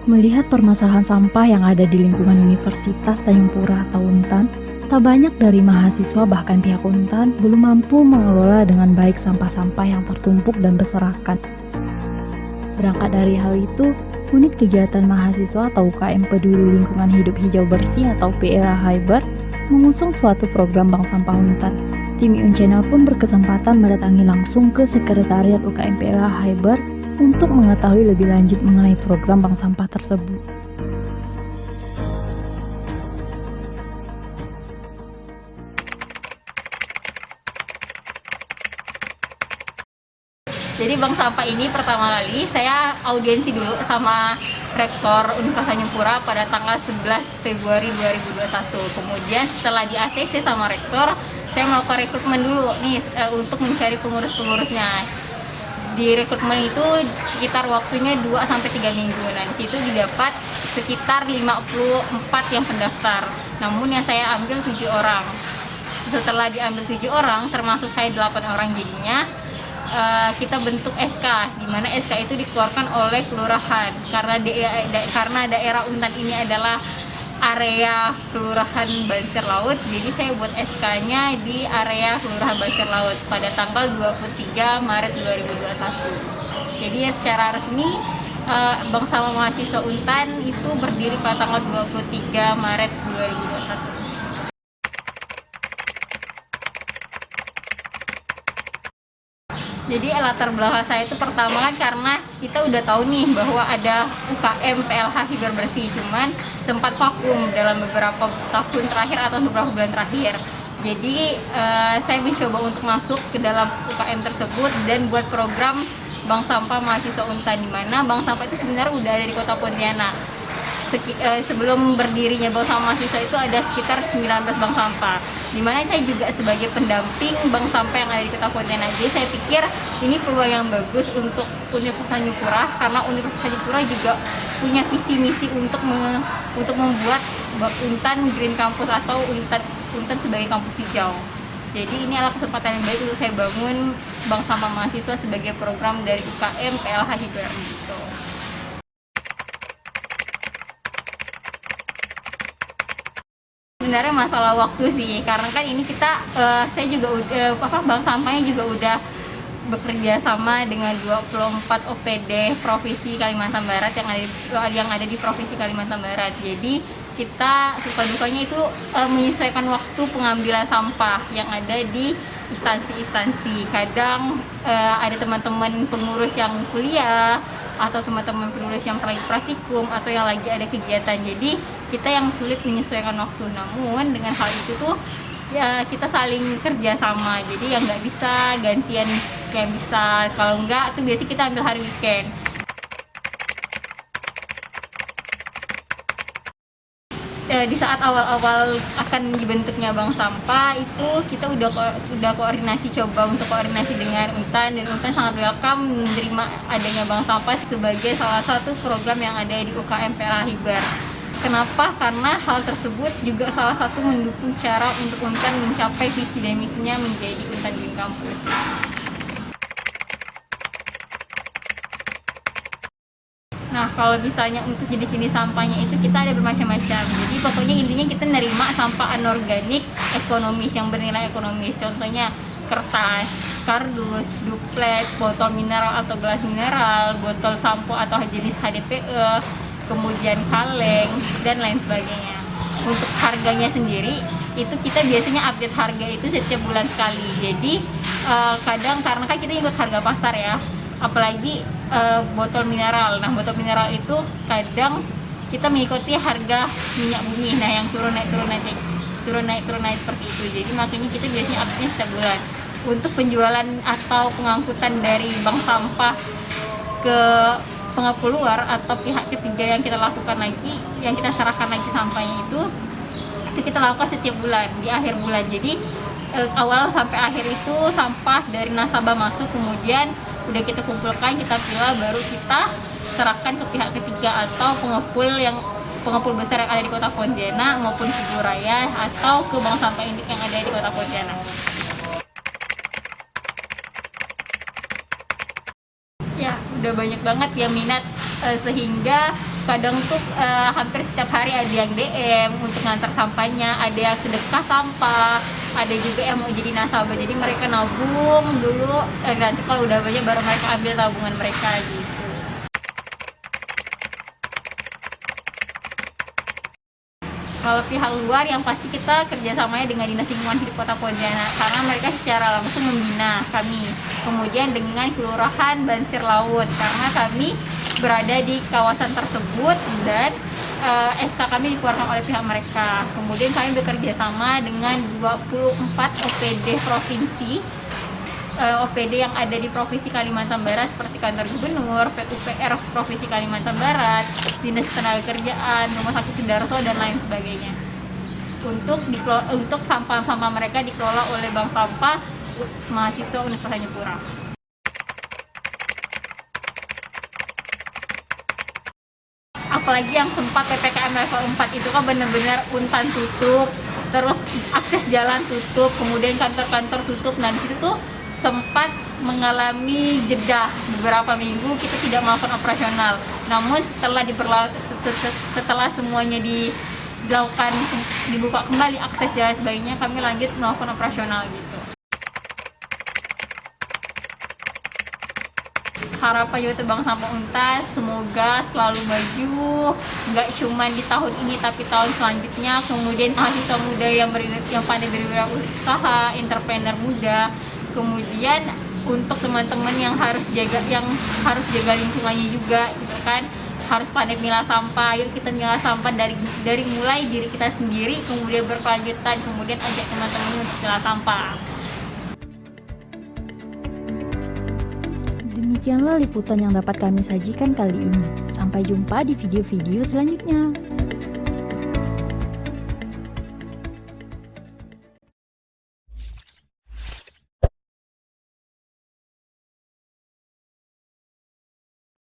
Melihat permasalahan sampah yang ada di lingkungan Universitas Tanjung Pura atau Untan, tak banyak dari mahasiswa bahkan pihak Untan belum mampu mengelola dengan baik sampah-sampah yang tertumpuk dan berserakan. Berangkat dari hal itu, Unit Kegiatan Mahasiswa atau UKM Peduli Lingkungan Hidup Hijau Bersih atau PLH Hyber mengusung suatu program bank sampah Untan. Tim Iun Channel pun berkesempatan mendatangi langsung ke Sekretariat UKM PLH Hyber untuk mengetahui lebih lanjut mengenai program bank sampah tersebut. Jadi bank sampah ini pertama kali saya audiensi dulu sama Rektor Universitas Tanjung Pura pada tanggal 11 Februari 2021. Kemudian setelah di ACC sama Rektor, saya melakukan rekrutmen dulu nih untuk mencari pengurus-pengurusnya. Di rekrutmen itu sekitar waktunya 2-3 minggu. Nah, di situ didapat sekitar 54 yang pendaftar. Namun yang saya ambil 7 orang. Setelah diambil 7 orang, termasuk saya 8 orang jadinya, kita bentuk SK, di mana SK itu dikeluarkan oleh kelurahan karena daerah Untan ini adalah area kelurahan Basir Laut, jadi saya buat SK-nya di area kelurahan Basir Laut pada tanggal 23 Maret 2021. Jadi ya secara resmi Bank Sampah Mahasiswa Untan itu berdiri pada tanggal 23 Maret 2021. Jadi latar belakang saya itu pertama kan karena kita udah tahu nih bahwa ada UKM PLH Hyber Bersih, cuman sempat vakum dalam beberapa tahun terakhir atau beberapa bulan terakhir. Jadi saya mencoba untuk masuk ke dalam UKM tersebut dan buat program Bank Sampah Mahasiswa Untan, di mana Bank Sampah itu sebenarnya udah ada di Kota Pontianak. Sebelum berdirinya bank sampah mahasiswa itu ada sekitar 19 bank sampah, dimana saya juga sebagai pendamping bank sampah yang ada di Kota Pontianak. Jadi saya pikir ini peluang yang bagus untuk Universitas Tanjung Pura, karena Universitas Tanjung Pura juga punya visi misi untuk membuat Untan Green Campus atau Untan sebagai kampus hijau. Jadi ini adalah kesempatan yang baik untuk saya bangun bank sampah mahasiswa sebagai program dari UKM PLH Hyber gitu. Sebenarnya masalah waktu sih, karena kan ini saya juga bank sampahnya juga udah bekerja sama dengan 24 OPD Provinsi Kalimantan Barat yang ada di Provinsi Kalimantan Barat. Jadi kita suka dukanya itu menyesuaikan waktu pengambilan sampah yang ada di instansi-instansi. Kadang ada teman-teman pengurus yang kuliah atau teman-teman pengurus yang lagi praktikum atau yang lagi ada kegiatan, jadi kita yang sulit menyesuaikan waktu. Namun dengan hal itu tuh ya kita saling kerja sama, jadi yang nggak bisa gantian, kayak bisa kalau nggak tuh biasanya kita ambil hari weekend. Di saat awal-awal akan dibentuknya bank sampah itu kita udah koordinasi, coba untuk koordinasi dengan Untan, dan Untan sangat welcome menerima adanya bank sampah sebagai salah satu program yang ada di UKM PLH Hyber. Kenapa? Karena hal tersebut juga salah satu mendukung cara untuk Untan mencapai visi dan misinya menjadi Untan Green Campus. Nah, kalau misalnya untuk jenis-jenis sampahnya itu kita ada bermacam-macam. Jadi pokoknya intinya kita nerima sampah anorganik ekonomis yang bernilai ekonomis. Contohnya kertas, kardus, duplex, botol mineral atau gelas mineral, botol sampo atau jenis HDPE, kemudian kaleng, dan lain sebagainya. Untuk harganya sendiri itu kita biasanya update harga itu setiap bulan sekali. Jadi kadang karena kan kita ikut harga pasar ya, apalagi botol mineral. Nah, botol mineral itu kadang kita mengikuti harga minyak bumi, nah yang turun naik seperti itu. Jadi makanya kita biasanya update setiap bulan. Untuk penjualan atau pengangkutan dari bank sampah ke pengepul luar atau pihak ketiga yang kita lakukan lagi, yang kita serahkan lagi sampahnya itu kita lakukan setiap bulan di akhir bulan. Jadi awal sampai akhir itu sampah dari nasabah masuk, kemudian udah kita kumpulkan, kita pilah, baru kita serahkan ke pihak ketiga atau pengepul besar yang ada di Kota Pontianak maupun Raya atau ke bank sampah induk yang ada di Kota Pontianak. Ya, udah banyak banget ya minat sehingga kadang tuh hampir setiap hari ada yang DM untuk ngantar sampahnya, ada yang sedekah sampah, ada juga yang mau jadi nasabah, jadi mereka nabung dulu, nanti kalau udah banyak baru mereka ambil tabungan mereka gitu. Kalau pihak luar yang pasti kita kerjasamanya dengan Dinas Lingkungan Hidup Kota Pontianak, karena mereka secara langsung membina kami. Kemudian dengan Kelurahan Bansir Laut, karena kami berada di kawasan tersebut dan SK kami dikeluarkan oleh pihak mereka. Kemudian kami bekerja sama dengan 24 OPD provinsi, OPD yang ada di Provinsi Kalimantan Barat seperti kantor gubernur, PUPR Provinsi Kalimantan Barat, Dinas Ketenagakerjaan, Rumah Sakit Sudarso dan lain sebagainya. Untuk sampah-sampah mereka dikelola oleh Bank Sampah mahasiswa Universitas Jayapura. Apalagi yang sempat PPKM level 4 itu kan benar-benar Untan tutup, terus akses jalan tutup, kemudian kantor-kantor tutup. Nah di situ tuh sempat mengalami jeda beberapa minggu kita tidak melakukan operasional. Namun setelah semuanya dibuka kembali akses jalan sebagainya, kami lanjut melakukan operasional gitu. Harapan juga Bank Sampah Untas semoga selalu maju, nggak cuma di tahun ini tapi tahun selanjutnya. Kemudian mahasiswa muda yang pandai berwirausaha, entrepreneur muda. Kemudian untuk teman-teman yang harus jaga lingkungannya juga gitu kan, harus pandai milah sampah. Yuk kita milah sampah dari mulai diri kita sendiri, kemudian berkelanjutan, kemudian ajak teman-teman untuk milah sampah. Demikianlah liputan yang dapat kami sajikan kali ini. Sampai jumpa di video-video selanjutnya.